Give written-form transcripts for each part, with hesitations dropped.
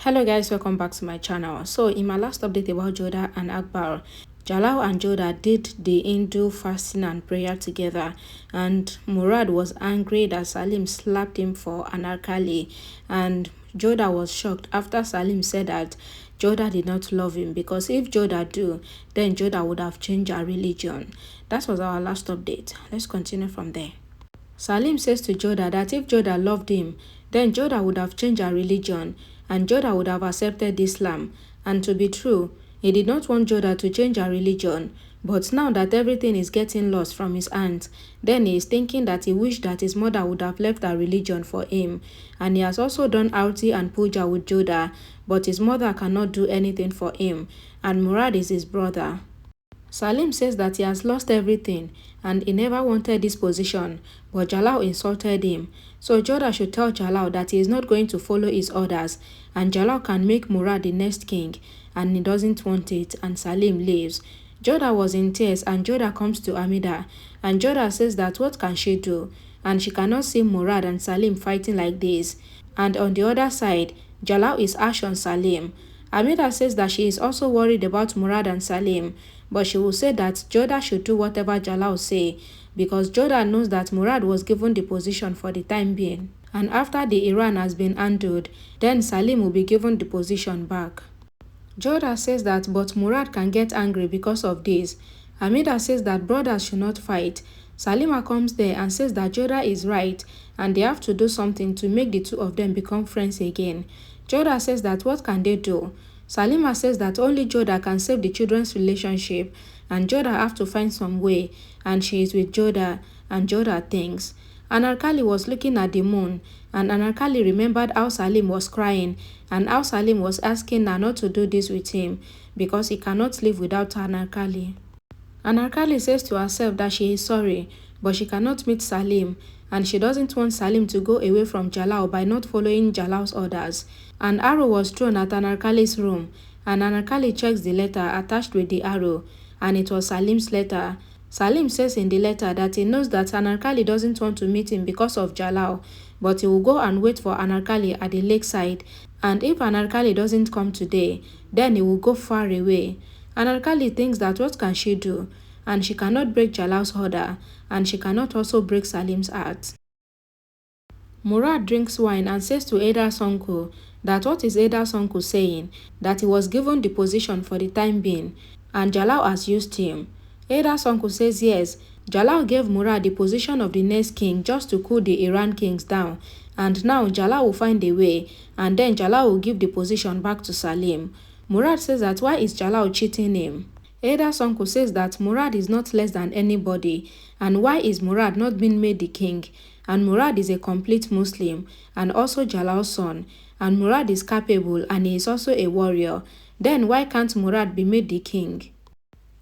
Hello guys, welcome back to my channel. So in my last update about Jodha and AKBAR, Jalal and Jodha did the Hindu fasting and prayer together, and Murad was angry that Salim slapped him for anarkali, and Jodha was shocked after Salim said that Jodha did not love him, because if Jodha do, then Jodha would have changed her religion. That was our last update. Let's continue from there. Salim says to Jodha that if Jodha loved him, then Jodha would have changed her religion and Jodha would have accepted Islam. And to be true, he did not want Jodha to change her religion. But now that everything is getting lost from his hands, then he is thinking that he wished that his mother would have left her religion for him. And he has also done Arti and Puja with Jodha, but his mother cannot do anything for him. And Murad is his brother. Salim says that he has lost everything and he never wanted this position, but Jalal insulted him. So Jodha should tell Jalal that he is not going to follow his orders, and Jalal can make Murad the next king, and he doesn't want it, and Salim leaves. Jodha was in tears, and Jodha comes to Amida, and Jodha says that what can she do, and she cannot see Murad and Salim fighting like this. And on the other side, Jalal is harsh on Salim. Amida says that she is also worried about Murad and Salim, but she will say that Jodha should do whatever Jalal say, because Jodha knows that Murad was given the position for the time being. And after the Iran has been handled, then Salim will be given the position back. Jodha says that but Murad can get angry because of this. Amida says that brothers should not fight. Salima comes there and says that Jodha is right and they have to do something to make the two of them become friends again. Jodha says that what can they do? Salima says that only Jodha can save the children's relationship, and Jodha have to find some way, and she is with Jodha, and Jodha thinks. Anarkali was looking at the moon, and Anarkali remembered how Salim was crying, and how Salim was asking her not to do this with him, because he cannot live without Anarkali. Anarkali says to herself that she is sorry, but she cannot meet Salim, and she doesn't want Salim to go away from Jalal by not following Jalal's orders. An arrow was thrown at Anarkali's room, and Anarkali checks the letter attached with the arrow, and it was Salim's letter. Salim says in the letter that he knows that Anarkali doesn't want to meet him because of Jalal, but he will go and wait for Anarkali at the lakeside, and if Anarkali doesn't come today, then he will go far away. Anarkali thinks that what can she do, and she cannot break Jalal's order, and she cannot also break Salim's heart. Murad drinks wine and says to Eda's uncle that what is Eda's uncle saying, that he was given the position for the time being, and Jalal has used him. Eda's uncle says yes, Jalal gave Murad the position of the next king just to cool the Iran kings down, and now Jalal will find a way, and then Jalal will give the position back to Salim. Murad says that why is Jalal cheating him? Eda's uncle says that Murad is not less than anybody, and why is Murad not being made the king? And Murad is a complete Muslim, and also Jalal's son, and Murad is capable and he is also a warrior. Then why can't Murad be made the king?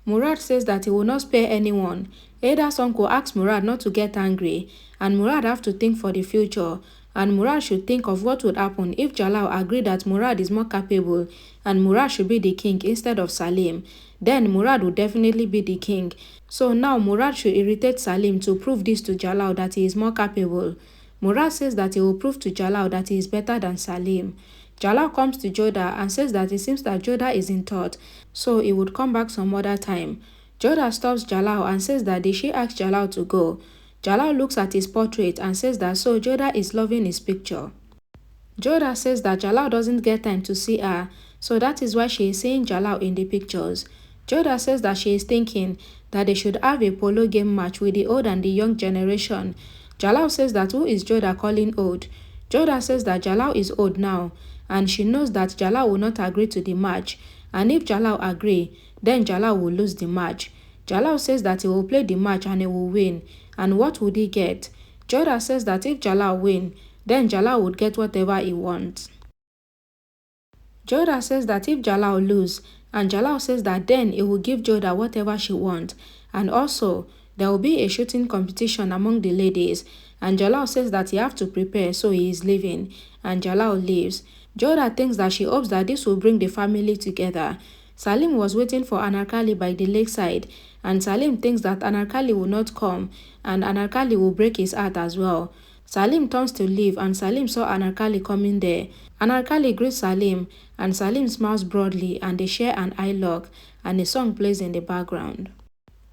Murad says that he will not spare anyone. Eda's uncle asks Murad not to get angry, and Murad have to think for the future, and Murad should think of what would happen if Jalal agreed that Murad is more capable and Murad should be the king instead of Salim. Then Murad would definitely be the king. So now Murad should irritate Salim to prove this to Jalal that he is more capable. Murad says that he will prove to Jalal that he is better than Salim. Jalal comes to Jodha and says that it seems that Jodha is in thought, so he would come back some other time. Jodha stops Jalal and says that they should ask Jalal to go. Jalal looks at his portrait and says that so Jodha is loving his picture. Jodha says that Jalal doesn't get time to see her, so that is why she is seeing Jalal in the pictures. Jodha says that she is thinking that they should have a polo game match with the old and the young generation. Jalal says that who is Jodha calling old? Jodha says that Jalal is old now, and she knows that Jalal will not agree to the match, and if Jalal agree, then Jalal will lose the match. Jalal says that he will play the match and he will win, and what would he get? Jodha says that if Jalal win, then Jalal would get whatever he wants. Jodha says that if Jalal lose, and Jalal says that then he will give Jodha whatever she wants, and also there will be a shooting competition among the ladies, and Jalal says that he have to prepare, so he is leaving, and Jalal leaves. Jodha thinks that she hopes that this will bring the family together. Salim was waiting for Anarkali by the lakeside, and Salim thinks that Anarkali will not come, and Anarkali will break his heart as well. Salim turns to leave and Salim saw Anarkali coming there. Anarkali greets Salim and Salim smiles broadly and they share an eye lock and a song plays in the background.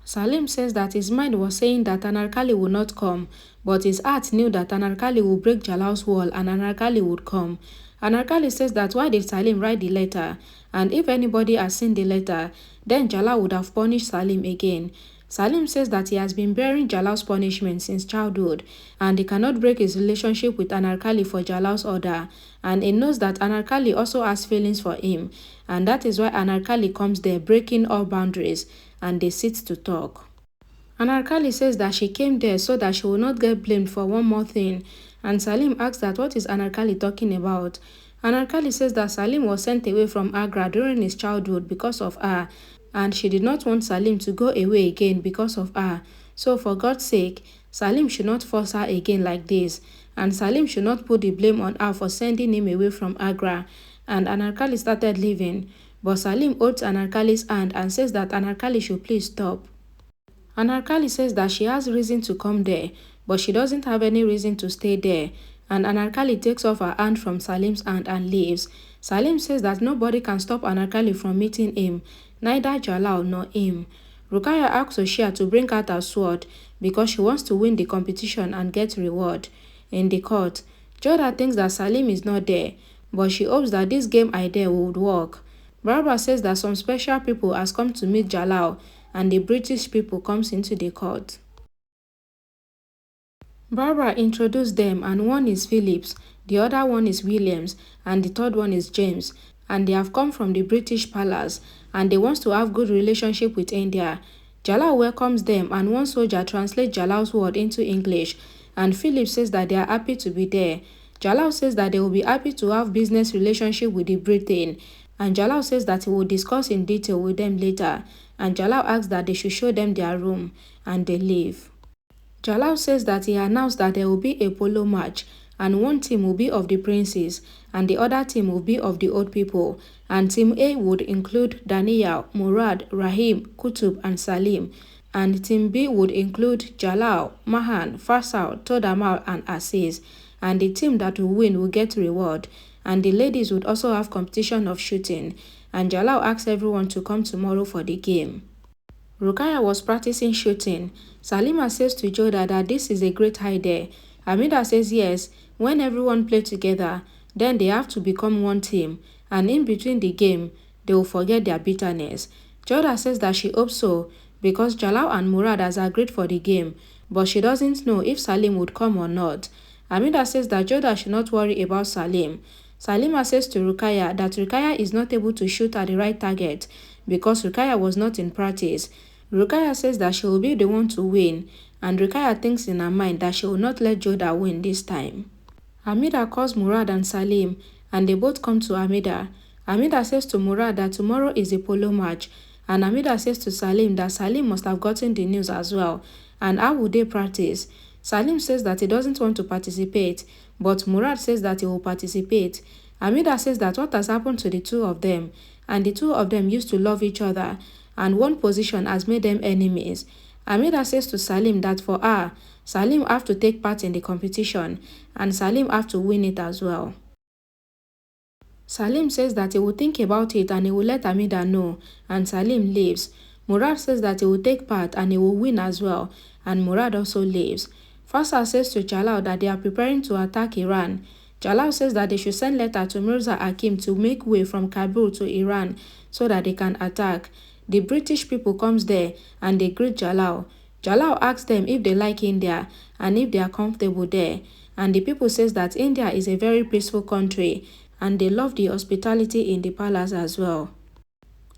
Salim says that his mind was saying that Anarkali would not come, but his heart knew that Anarkali would break Jalal's wall and Anarkali would come. Anarkali says that why did Salim write the letter, and if anybody has seen the letter, then Jalal would have punished Salim again. Salim says that he has been bearing Jalal's punishment since childhood and he cannot break his relationship with Anarkali for Jalal's order, and he knows that Anarkali also has feelings for him, and that is why Anarkali comes there breaking all boundaries and they sit to talk. Anarkali says that she came there so that she will not get blamed for one more thing, and Salim asks that what is Anarkali talking about. Anarkali says that Salim was sent away from Agra during his childhood because of her, and she did not want Salim to go away again because of her. So for God's sake, Salim should not force her again like this, and Salim should not put the blame on her for sending him away from Agra. And Anarkali started leaving, but Salim holds Anarkali's hand and says that Anarkali should please stop. Anarkali says that she has reason to come there, but she doesn't have any reason to stay there, and Anarkali takes off her hand from Salim's hand and leaves. Salim says that nobody can stop Anarkali from meeting him, neither Jalal nor him. Rukkaiya asks Oshia to bring out her sword because she wants to win the competition and get reward. In the court, Jodha thinks that Salim is not there, but she hopes that this game idea would work. Barbara says that some special people has come to meet Jalal, and the British people comes into the court. Barbara introduced them, and one is Phillips, the other one is Williams, and the third one is James, and they have come from the British palace, and they want to have good relationship with India. Jalal welcomes them, and one soldier translates Jalal's word into English, and Phillips says that they are happy to be there. Jalal says that they will be happy to have business relationship with the Britain, and Jalal says that he will discuss in detail with them later, and Jalal asks that they should show them their room, and they leave. Jalal says that he announced that there will be a polo match, and one team will be of the princes, and the other team will be of the old people, and team A would include Daniel, Murad, Rahim, Kutub, and Salim, and team B would include Jalal, Mahan, Faisal, Todamal, and Aziz, and the team that will win will get reward, and the ladies would also have competition of shooting, and Jalal asks everyone to come tomorrow for the game. Rukkaiya was practicing shooting. Salima says to Jodha that this is a great idea. Hamida says yes, when everyone play together, then they have to become one team, and in between the game, they will forget their bitterness. Jodha says that she hopes so, because Jalal and Murad has agreed for the game, but she doesn't know if Salim would come or not. Hamida says that Jodha should not worry about Salim. Salima says to Rukkaiya that Rukkaiya is not able to shoot at the right target because Rukkaiya was not in practice. Rukkaiya says that she will be the one to win, and Rukkaiya thinks in her mind that she will not let Jodha win this time. Hamida calls Murad and Salim, and they both come to Hamida. Hamida says to Murad that tomorrow is a polo match, and Hamida says to Salim that Salim must have gotten the news as well, and how would they practice? Salim says that he doesn't want to participate, but Murad says that he will participate. Hamida says that what has happened to the two of them, and the two of them used to love each other, and one position has made them enemies. Hamida says to Salim that for her, Salim have to take part in the competition, and Salim have to win it as well. Salim says that he will think about it and he will let Hamida know, and Salim leaves. Murad says that he will take part and he will win as well, and Murad also leaves. Faisal says to Jalal that they are preparing to attack Iran. Jalal says that they should send letter to Mirza Hakim to make way from Kabul to Iran so that they can attack. The British people comes there and they greet Jalal. Jalal asks them if they like India and if they are comfortable there. And the people says that India is a very peaceful country and they love the hospitality in the palace as well.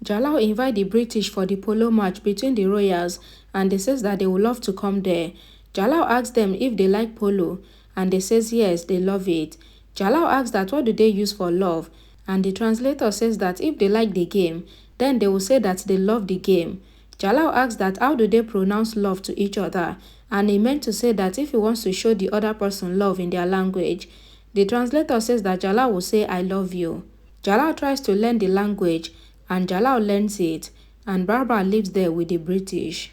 Jalal invite the British for the polo match between the royals and they says that they would love to come there. Jalal asks them if they like polo and they says yes, they love it. Jalal asks that what do they use for love, and the translator says that if they like the game, then they will say that they love the game. Jalal asks that how do they pronounce love to each other, and he meant to say that if he wants to show the other person love in their language. The translator says that Jalal will say I love you. Jalal tries to learn the language and Jalal learns it, and Barbara lives there with the British.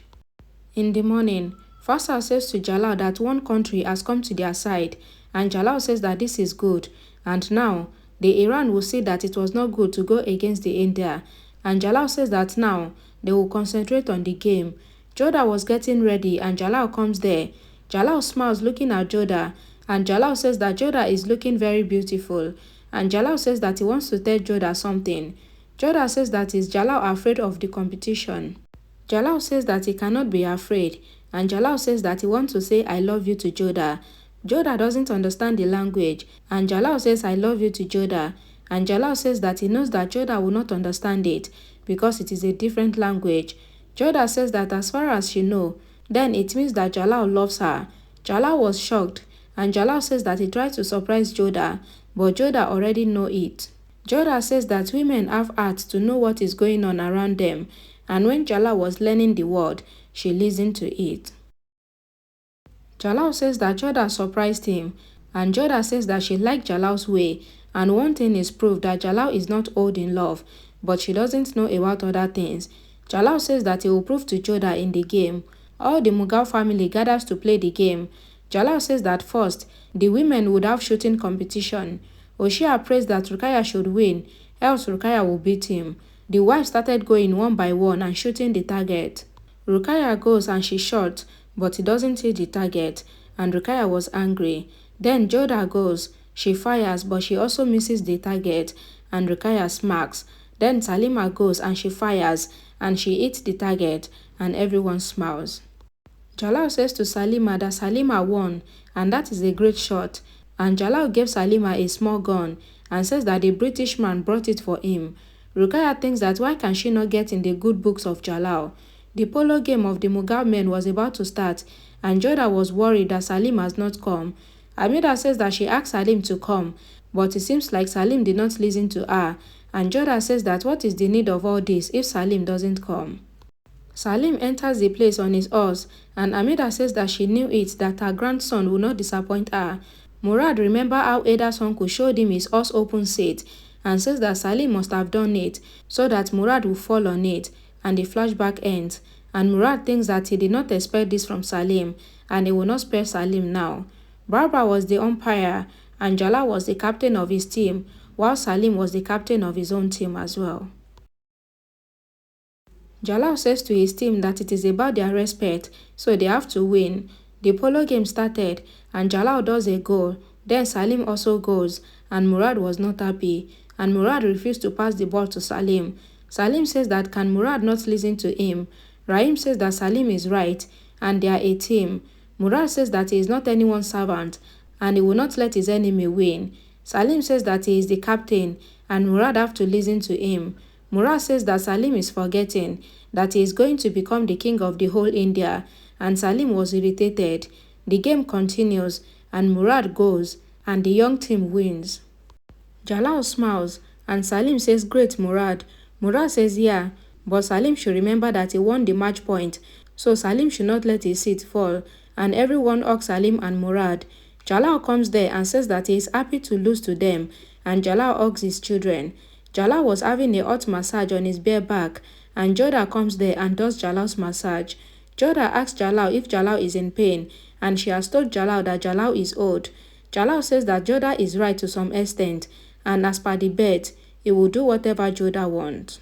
In the morning, Faisal says to Jalal that one country has come to their side, and Jalal says that this is good, and now the Iran will see that it was not good to go against the India, and Jalal says that now they will concentrate on the game. Jodha was getting ready and Jalal comes there. Jalal smiles looking at Jodha, and Jalal says that Jodha is looking very beautiful, and Jalal says that he wants to tell Jodha something. Jodha says that is Jalal afraid of the competition. Jalal says that he cannot be afraid, and Jalal says that he wants to say I love you to Jodha. Jodha doesn't understand the language, and Jalal says I love you to Jodha, and Jalal says that he knows that Jodha will not understand it because it is a different language. Jodha says that as far as she knows, then it means that Jalal loves her. Jalal was shocked, and Jalal says that he tried to surprise Jodha, but Jodha already knows it. Jodha says that women have hearts to know what is going on around them, and when Jalal was learning the word, she listened to it. Jalal says that Jodha surprised him, and Jodha says that she liked Jalal's way, and one thing is proof that Jalal is not old in love, but she doesn't know about other things. Jalal says that he will prove to Jodha in the game. All the Mughal family gathers to play the game. Jalal says that first, the women would have shooting competition. Oshia prays that Rukkaiya should win, else Rukkaiya will beat him. The wives started going one by one and shooting the target. Rukkaiya goes and she shot, but he doesn't hit the target, and Rukkaiya was angry. Then Jodha goes, she fires, but she also misses the target, and Rukkaiya smacks. Then Salima goes and she fires, and she hits the target, and everyone smiles. Jalal says to Salima that Salima won, and that is a great shot, and Jalal gave Salima a small gun and says that the British man brought it for him. Rukkaiya thinks that why can she not get in the good books of Jalal? The polo game of the Mughal men was about to start, and Jodha was worried that Salim has not come. Amida says that she asked Salim to come, but it seems like Salim did not listen to her, and Jodha says that what is the need of all this if Salim doesn't come? Salim enters the place on his horse, and Amida says that she knew it that her grandson will not disappoint her. Murad remembers how Ada's uncle showed him his horse open seat, and says that Salim must have done it so that Murad will fall on it, and the flashback ends, and Murad thinks that he did not expect this from Salim, and he will not spare Salim now. Barbara was the umpire, and Jalal was the captain of his team, while Salim was the captain of his own team as well. Jalal says to his team that it is about their respect, so they have to win. The polo game started, and Jalal does a goal, then Salim also goes, and Murad was not happy, and Murad refused to pass the ball to Salim. Salim says that can Murad not listen to him? Rahim says that Salim is right, and they are a team. Murad says that he is not anyone's servant, and he will not let his enemy win. Salim says that he is the captain, and Murad have to listen to him. Murad says that Salim is forgetting that he is going to become the king of the whole India, and Salim was irritated. The game continues, and Murad goes, and the young team wins. Jalal smiles, and Salim says, "Great, Murad." Murad says, "Yeah, but Salim should remember that he won the match point, so Salim should not let his seat fall," and everyone hugs Salim and Murad. Jalal comes there and says that he is happy to lose to them, and Jalal hugs his children. Jalal was having a hot massage on his bare back, and Jodha comes there and does Jalal's massage. Jodha asks Jalal if Jalal is in pain, and she has told Jalal that Jalal is old. Jalal says that Jodha is right to some extent, and as per the bet, he will do whatever Jodha wants.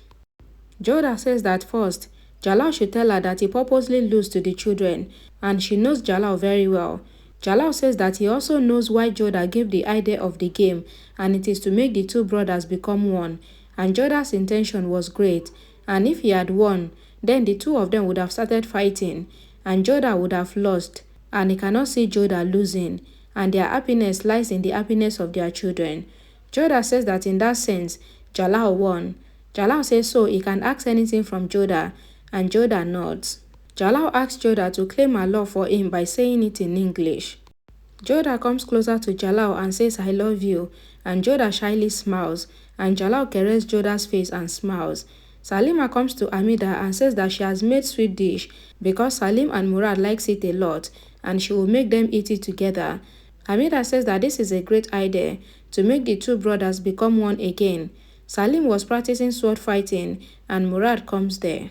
Jodha says that first, Jalal should tell her that he purposely loses to the children, and she knows Jalal very well. Jalal says that he also knows why Jodha gave the idea of the game, and it is to make the two brothers become one, and Jodha's intention was great, and if he had won, then the two of them would have started fighting, and Jodha would have lost, and he cannot see Jodha losing, and their happiness lies in the happiness of their children. Jodha says that in that sense, Jalal won. Jalal says so he can ask anything from Jodha, and Jodha nods. Jalal asks Jodha to claim her love for him by saying it in English. Jodha comes closer to Jalal and says, "I love you," and Jodha shyly smiles, and Jalal caresses Jodha's face and smiles. Salima comes to Amida and says that she has made sweet dish because Salim and Murad likes it a lot, and she will make them eat it together. Amida says that this is a great idea to make the two brothers become one again. Salim was practicing sword fighting, and Murad comes there.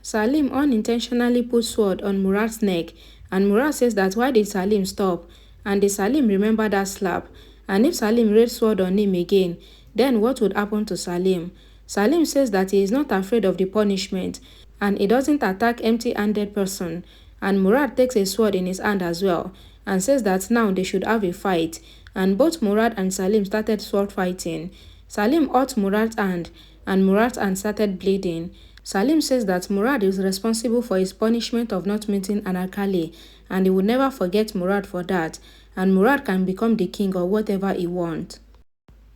Salim unintentionally put sword on Murad's neck, and Murad says that why did Salim stop? And did Salim remember that slap? And if Salim raised sword on him again, then what would happen to Salim? Salim says that he is not afraid of the punishment, and he doesn't attack empty-handed person. And Murad takes a sword in his hand as well, and says that now they should have a fight. And both Murad and Salim started sword fighting. Salim hurt Murad's hand, and Murad's hand started bleeding. Salim says that Murad is responsible for his punishment of not meeting an alkali, and he will never forget Murad for that, and Murad can become the king or whatever he wants.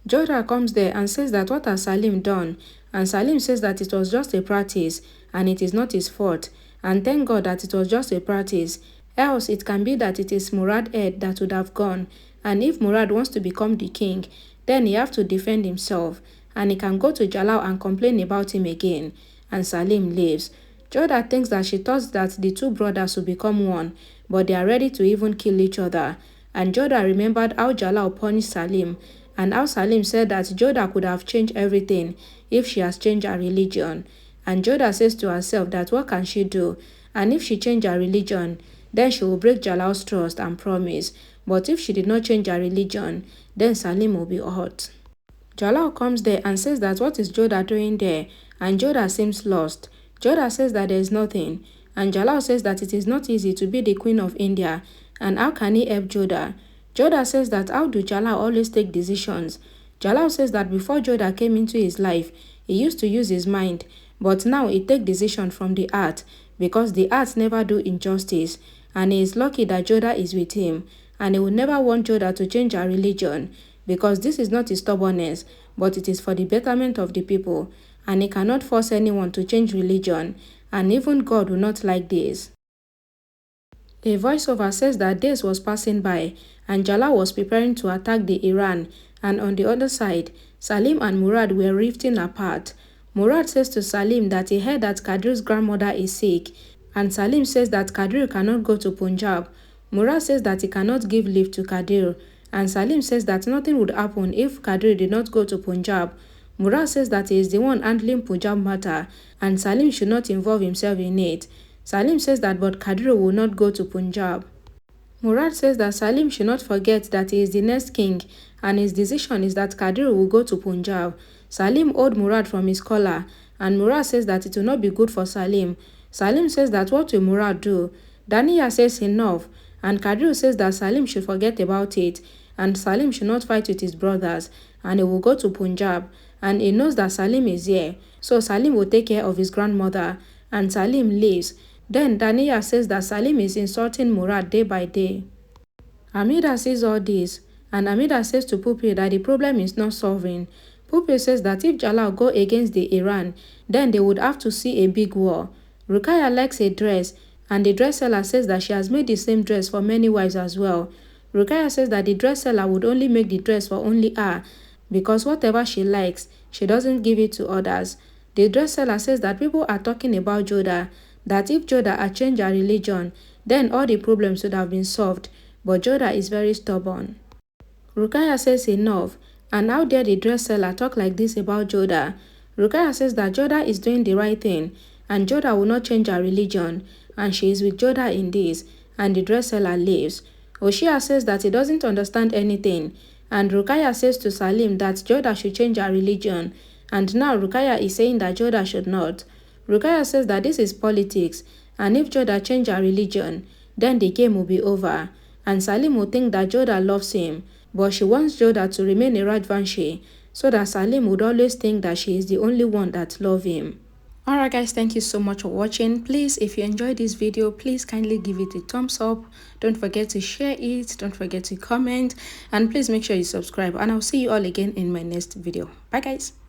Jodha comes there and says that what has Salim done, and Salim says that it was just a practice and it is not his fault, and thank God that it was just a practice, else it can be that it is Murad's head that would have gone, and if Murad wants to become the king, then he have to defend himself, and he can go to Jalal and complain about him again, and Salim leaves. Jodha thinks that she thought that the two brothers would become one, but they are ready to even kill each other, and Jodha remembered how Jalal punished Salim, and how Salim said that Jodha could have changed everything if she has changed her religion. And Jodha says to herself that what can she do? And if she changed her religion, then she will break Jalal's trust and promise. But if she did not change her religion, then Salim will be hurt. Jalal comes there and says that what is Jodha doing there? And Jodha seems lost. Jodha says that there is nothing. And Jalal says that it is not easy to be the queen of India. And how can he help Jodha? Jodha says that how do Jalal always take decisions? Jalal says that before Jodha came into his life, he used to use his mind, but now he takes decision from the heart, because the heart never do injustice, and he is lucky that Jodha is with him, and he will never want Jodha to change her religion, because this is not his stubbornness, but it is for the betterment of the people, and he cannot force anyone to change religion, and even God will not like this. A voiceover says that days was passing by, and Jalal was preparing to attack the Iran, and on the other side, Salim and Murad were rifting apart. Murad says to Salim that he heard that Kadir's grandmother is sick, and Salim says that Kadir cannot go to Punjab. Murad says that he cannot give leave to Kadir, and Salim says that nothing would happen if Kadir did not go to Punjab. Murad says that he is the one handling Punjab matter, and Salim should not involve himself in it. Salim says that but Kadir will not go to Punjab. Murad says that Salim should not forget that he is the next king, and his decision is that Kadir will go to Punjab. Salim owed Murad from his collar, and Murad says that it will not be good for Salim. Salim says that what will Murad do? Daniya says enough, and Kadir says that Salim should forget about it, and Salim should not fight with his brothers, and he will go to Punjab, and he knows that Salim is here, so Salim will take care of his grandmother, and Salim leaves. Then Daniya says that Salim is insulting Murad day by day. Amida sees all this, and Amida says to Pupil that the problem is not solving. Pupil says that if Jalal go against the Iran, then they would have to see a big war. Rukkaiya likes a dress, and the dress seller says that she has made the same dress for many wives as well. Rukkaiya says that the dress seller would only make the dress for only her, because whatever she likes, she doesn't give it to others. The dress seller says that people are talking about Jodha, that if Jodha had changed her religion, then all the problems would have been solved, but Jodha is very stubborn. Rukkaiya says enough, and how dare the dress seller talk like this about Jodha? Rukkaiya says that Jodha is doing the right thing, and Jodha will not change her religion, and she is with Jodha in this, and the dress seller leaves. Oshia says that he doesn't understand anything, and Rukkaiya says to Salim that Jodha should change her religion, and now Rukkaiya is saying that Jodha should not. Rukkaiya says that this is politics, and if Jodha change her religion, then the game will be over, and Salim will think that Jodha loves him, but she wants Jodha to remain a Rajvanshi, so that Salim would always think that she is the only one that loves him. Alright guys, thank you so much for watching. Please, if you enjoyed this video, please kindly give it a thumbs up. Don't forget to share it, don't forget to comment, and please make sure you subscribe, and I'll see you all again in my next video. Bye guys.